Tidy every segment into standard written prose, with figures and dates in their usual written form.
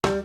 Hey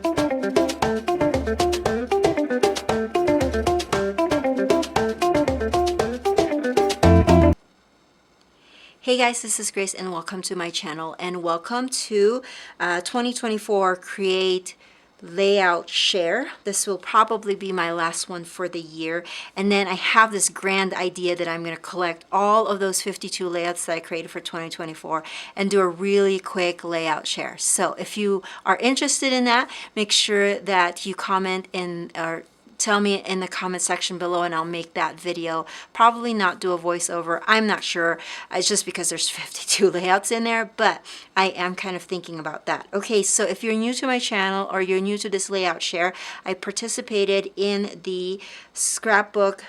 guys, this is Grace and welcome to my channel and welcome to 2024 Create Layout Share. This will probably be my last one for the year, and then I have this grand idea that I'm going to collect all of those 52 layouts that I created for 2024 and do a really quick layout share. So if you are interested in that, make sure that you comment in or tell me in the comment section below and I'll make that video. Probably not do a voiceover, I'm not sure. It's just because there's 52 layouts in there, but I am kind of thinking about that. Okay, so if you're new to my channel or you're new to this layout share, I participated in the Scrapbook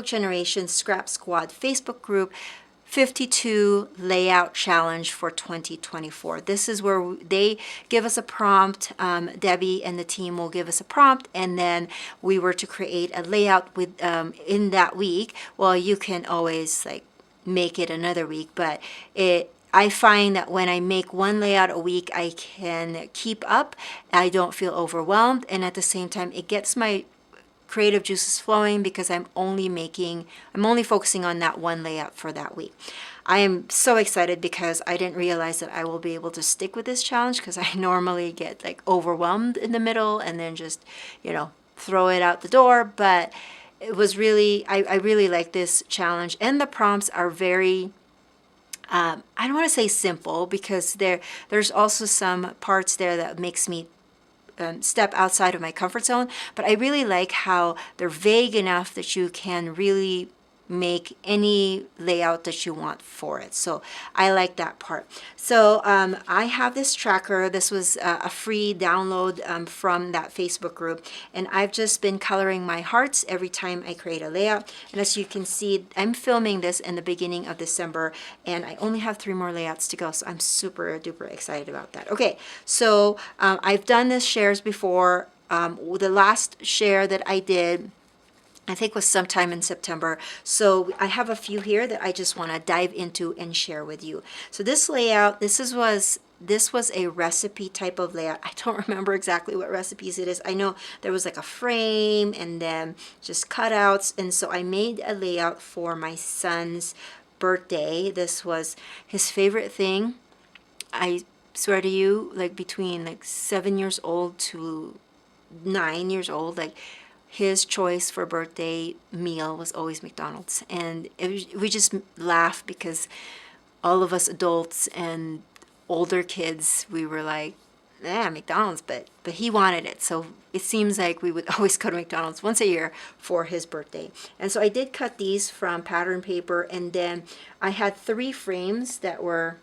Generation Scrap Squad Facebook group 52 layout challenge for 2024. This is where they give us a prompt. Debbie and the team will give us a prompt, and then we were to create a layout with in that week. Well, you can always like make it another week, but I find that when I make one layout a week, I can keep up. I don't feel overwhelmed, and at the same time, it gets my creative juices flowing because I'm only focusing on that one layout for that week. I am so excited because I didn't realize that I will be able to stick with this challenge, because I normally get like overwhelmed in the middle and then just, throw it out the door. But it was really, I really like this challenge, and the prompts are very, I don't want to say simple, because there's also some parts there that makes me step outside of my comfort zone, but I really like how they're vague enough that you can really make any layout that you want for it. So I like that part. So I have this tracker. This was a free download from that Facebook group, and I've just been coloring my hearts every time I create a layout. And as you can see, I'm filming this in the beginning of December, and I only have 3 more layouts to go, so I'm super duper excited about that. Okay, so I've done this shares before. The last share that I did, I think, was sometime in September. So I have a few here that I just want to dive into and share with you. So this layout, this was a recipe type of layout. I don't remember exactly what recipes it is. I know there was like a frame and then just cutouts. And so I made a layout for my son's birthday. This was his favorite thing. I swear to you, like between like 7 years old to 9 years old, like his choice for birthday meal was always McDonald's. And we just laugh because all of us adults and older kids, we were like, yeah, McDonald's, but he wanted it. So it seems like we would always go to McDonald's once a year for his birthday. And so I did cut these from pattern paper, and then I had 3 frames that were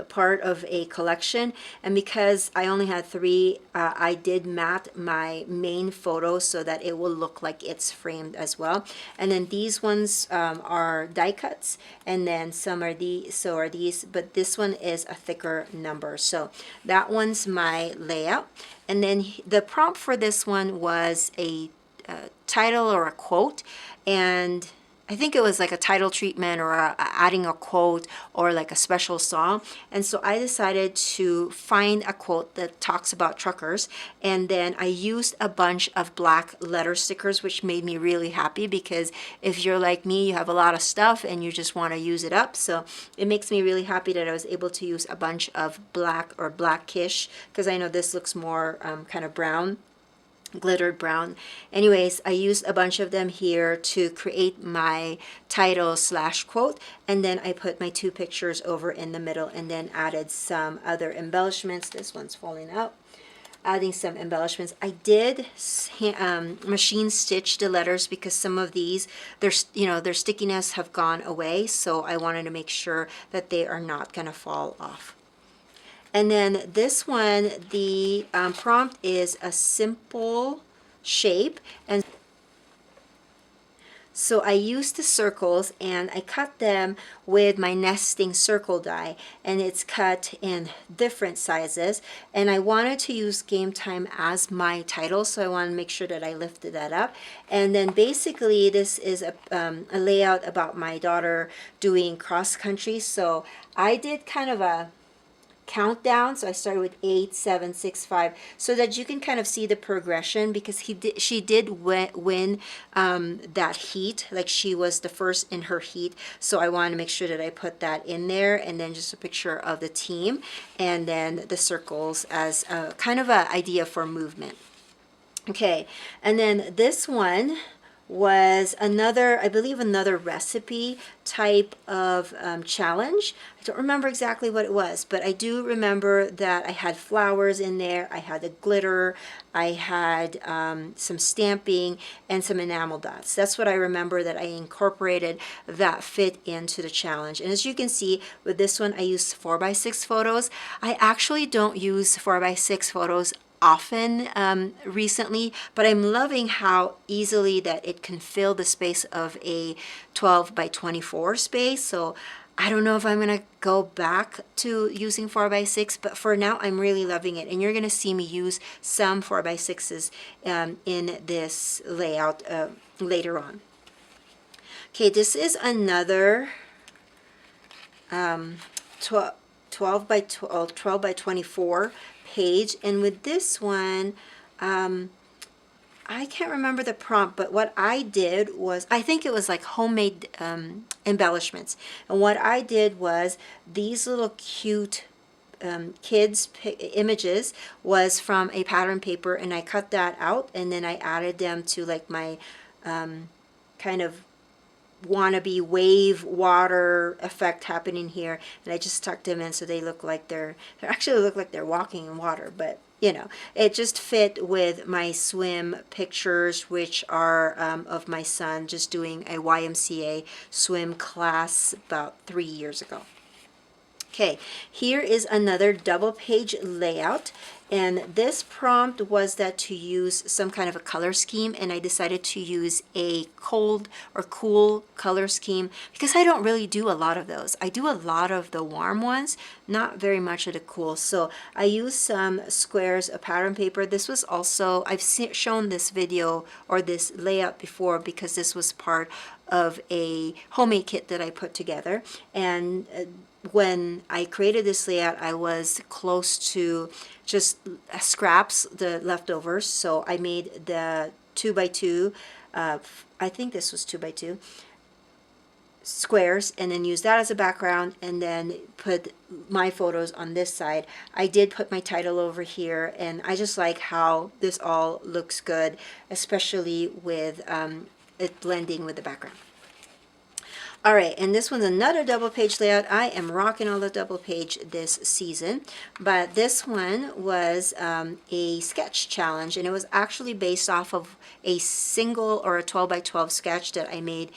part of a collection, and because I only had 3, I did matte my main photo so that it will look like it's framed as well. And then these ones are die cuts, and then some are these, but this one is a thicker number. So that one's my layout. And then the prompt for this one was a title or a quote, and I think it was like a title treatment or adding a quote or like a special song. And so I decided to find a quote that talks about truckers. And then I used a bunch of black letter stickers, which made me really happy, because if you're like me, you have a lot of stuff and you just want to use it up. So it makes me really happy that I was able to use a bunch of black or blackish, because I know this looks more kind of brown, glittered brown. Anyways, I used a bunch of them here to create my title slash quote, and then I put my 2 pictures over in the middle and then added some other embellishments. This one's falling out. Adding some embellishments. I did machine stitch the letters because some of these, their stickiness have gone away, so I wanted to make sure that they are not gonna fall off. And then this one, the prompt is a simple shape. And so I used the circles and I cut them with my nesting circle die, and it's cut in different sizes. And I wanted to use Game Time as my title, so I wanted to make sure that I lifted that up. And then basically this is a layout about my daughter doing cross country. So I did kind of a countdown. So I started with 8, 7, 6, 5, so that you can kind of see the progression, because she did win that heat. Like, she was the first in her heat. So I wanted to make sure that I put that in there, and then just a picture of the team, and then the circles as a kind of an idea for movement. Okay, and then this one was another, I believe, another recipe type of challenge. I don't remember exactly what it was, but I do remember that I had flowers in there, I had the glitter, I had some stamping, and some enamel dots. That's what I remember that I incorporated that fit into the challenge. And as you can see with this one, I used 4x6 photos. I actually don't use 4x6 photos often recently, but I'm loving how easily that it can fill the space of a 12 by 24 space. So I don't know if I'm going to go back to using 4x6, but for now I'm really loving it, and you're going to see me use some 4x6s in this layout later on. Okay, this is another 12 by 24 page, and with this one I can't remember the prompt, but what I did was, I think it was like homemade embellishments, and what I did was these little cute kids images was from a pattern paper, and I cut that out, and then I added them to like my kind of wannabe wave water effect happening here, and I just tucked them in so they look like they actually look like they're walking in water, but you know, it just fit with my swim pictures, which are of my son just doing a YMCA swim class about 3 years ago. Okay, here is another double page layout, and this prompt was that to use some kind of a color scheme, and I decided to use a cold or cool color scheme because I don't really do a lot of those. I do a lot of the warm ones, not very much of the cool. So I used some squares of pattern paper. This was also, I've shown this video or this layout before because this was part of a homemade kit that I put together, and when I created this layout, I was close to just scraps, the leftovers. So I made the 2x2, I think this was 2x2 squares, and then use that as a background, and then put my photos on this side. I did put my title over here, and I just like how this all looks good, especially with it blending with the background. All right, and this one's another double page layout. I am rocking all the double page this season, but this one was a sketch challenge, and it was actually based off of a single or a 12 by 12 sketch that I made,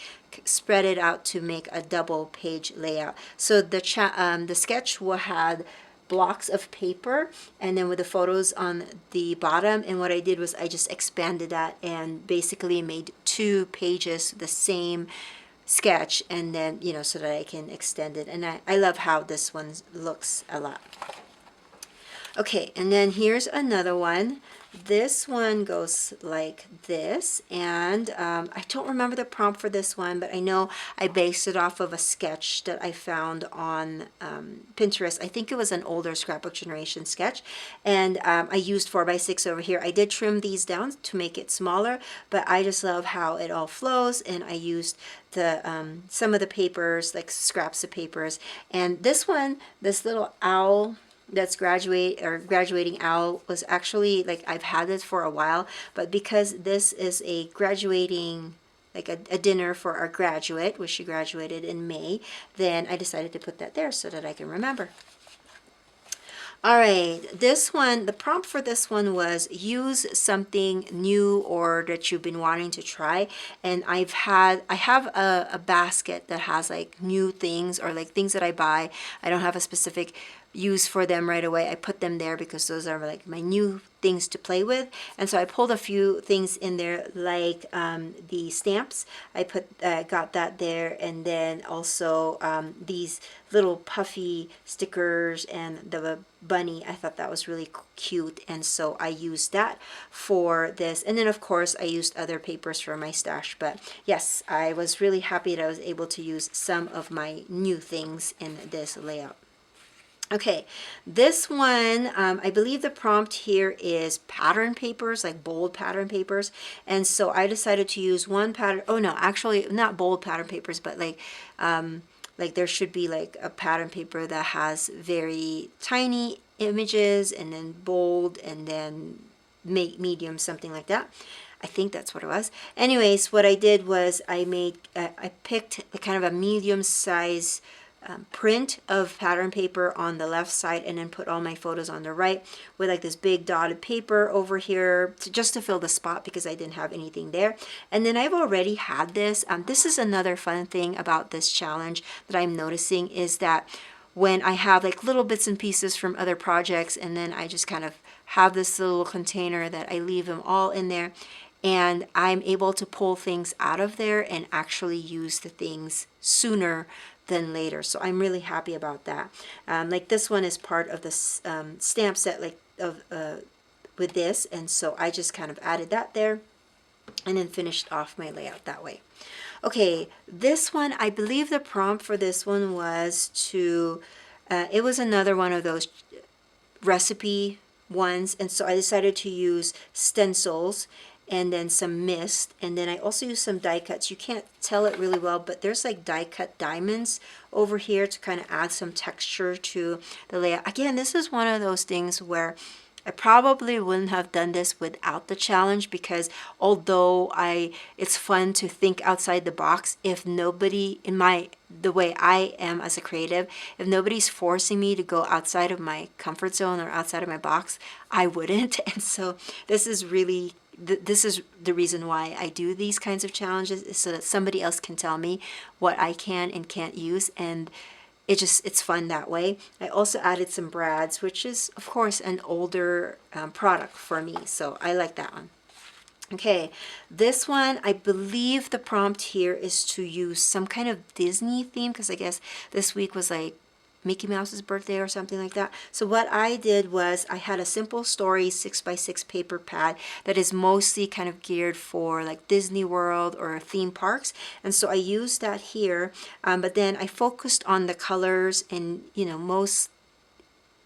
spread it out to make a double page layout. So the sketch had blocks of paper, and then with the photos on the bottom, and what I did was I just expanded that and basically made 2 pages the same sketch, and then, you know, so that I can extend it, and I love how this one looks a lot. Okay, and then here's another one. This one goes like this, and I don't remember the prompt for this one, but I know I based it off of a sketch that I found on Pinterest. I think it was an older Scrapbook Generation sketch, and I used 4x6 over here. I did trim these down to make it smaller, but I just love how it all flows, and I used the some of the papers, like scraps of papers. And this one, this little owl that's graduating owl, was actually, like, I've had this for a while, but because this is a graduating, like a dinner for our graduate, which she graduated in May, then I decided to put that there so that I can remember. All right, this one, the prompt for this one was use something new or that you've been wanting to try. And I have a basket that has like new things, or like things that I buy. I don't have a specific use for them right away. I put them there because those are like my new things to play with. And so I pulled a few things in there, like the stamps. I got that there, and then also these little puffy stickers and the bunny. I thought that was really cute, and so I used that for this. And then of course I used other papers for my stash, but yes, I was really happy that I was able to use some of my new things in this layout. Okay, this one, I believe the prompt here is pattern papers, like bold pattern papers. And so I decided to use one pattern. Oh no, actually not bold pattern papers, but like there should be like a pattern paper that has very tiny images and then bold and then make medium, something like that. I think that's what it was. Anyways, what I did was I picked a kind of a medium size print of pattern paper on the left side and then put all my photos on the right with like this big dotted paper over here just to fill the spot because I didn't have anything there. And then I've already had this. This is another fun thing about this challenge that I'm noticing is that when I have like little bits and pieces from other projects and then I just kind of have this little container that I leave them all in there, and I'm able to pull things out of there and actually use the things sooner than later. So I'm really happy about that. Like this one is part of the stamp set, like of with this, and so I just kind of added that there and then finished off my layout that way. Okay, this one, I believe the prompt for this one was to, it was another one of those recipe ones, and so I decided to use stencils and then some mist, and then I also use some die cuts. You can't tell it really well, but there's like die cut diamonds over here to kind of add some texture to the layout. Again, this is one of those things where I probably wouldn't have done this without the challenge, because although it's fun to think outside the box, if nobody the way I am as a creative, if nobody's forcing me to go outside of my comfort zone or outside of my box, I wouldn't. And so this is really this is the reason why I do these kinds of challenges, is so that somebody else can tell me what I can and can't use, and it's fun that way. I also added some brads, which is of course an older product for me, so I like that one. Okay, this one, I believe the prompt here is to use some kind of Disney theme, because I guess this week was like Mickey Mouse's birthday or something like that. So what I did was I had a Simple Story 6x6 paper pad that is mostly kind of geared for like Disney World or theme parks. And so I used that here, but then I focused on the colors, and most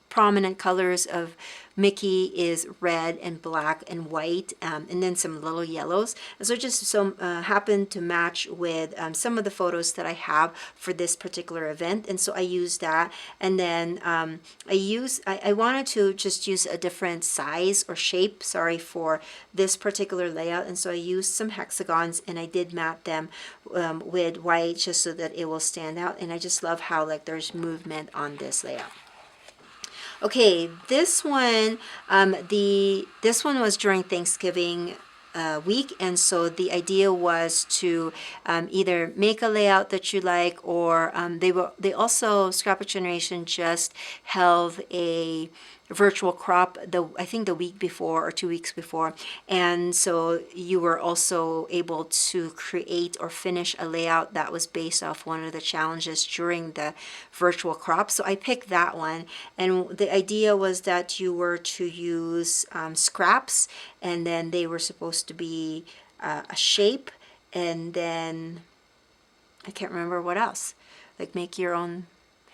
prominent colors of Mickey is red and black and white, and then some little yellows. And so just happened to match with some of the photos that I have for this particular event. And so I used that. And then I wanted to just use a different size or shape, sorry, for this particular layout. And so I used some hexagons and I did mat them with white just so that it will stand out. And I just love how like there's movement on this layout. Okay, this one, this one was during Thanksgiving week, and so the idea was to either make a layout that you like, or they also Scrapbook Generation just held a virtual crop I think the week before or 2 weeks before, and so you were also able to create or finish a layout that was based off one of the challenges during the virtual crop. So I picked that one, and the idea was that you were to use scraps, and then they were supposed to be a shape, and then I can't remember what else, like make your own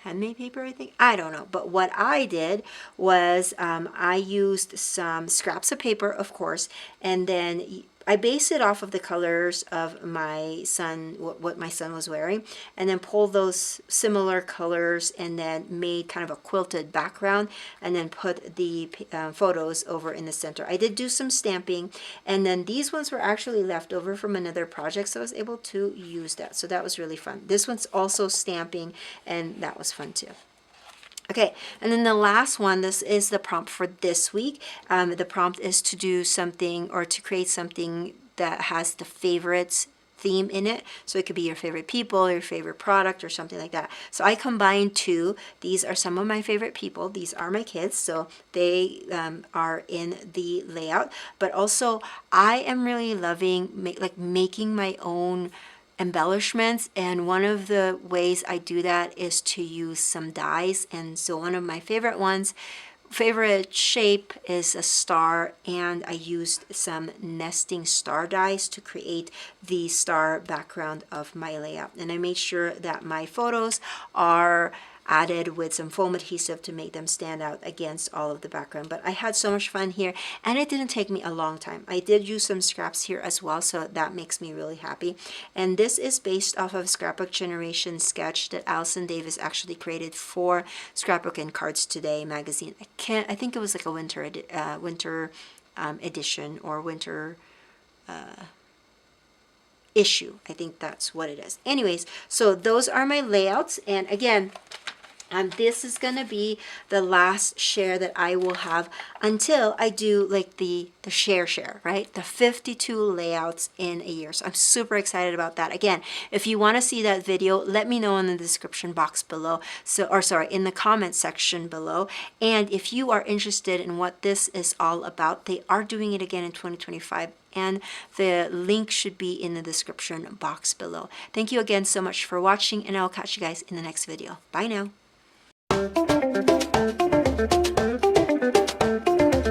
handmade paper, I think. I don't know. But what I did was I used some scraps of paper, of course, and then I based it off of the colors of my son, what my son was wearing, and then pulled those similar colors and then made kind of a quilted background, and then put the photos over in the center. I did do some stamping, and then these ones were actually left over from another project, so I was able to use that. So that was really fun. This one's also stamping, and that was fun too. Okay, and then the last one, this is the prompt for this week. The prompt is to do something or to create something that has the favorites theme in it. So it could be your favorite people, your favorite product, or something like that. So I combined two. These are some of my favorite people. These are my kids, so they are in the layout. But also, I am really loving making my own embellishments, and one of the ways I do that is to use some dies. And so one of my favorite shape is a star, and I used some nesting star dies to create the star background of my layout. And I made sure that my photos are added with some foam adhesive to make them stand out against all of the background. But I had so much fun here, and it didn't take me a long time. I did use some scraps here as well, so that makes me really happy. And this is based off of Scrapbook Generation sketch that Allison Davis actually created for Scrapbook and Cards Today magazine. I think it was like a winter edition or winter issue. I think that's what it is. Anyways, so those are my layouts, and again, this is gonna be the last share that I will have until I do like the share, right? The 52 layouts in a year. So I'm super excited about that. Again, if you want to see that video, let me know in the description box below. In the comment section below. And if you are interested in what this is all about, they are doing it again in 2025. And the link should be in the description box below. Thank you again so much for watching, and I'll catch you guys in the next video. Bye now.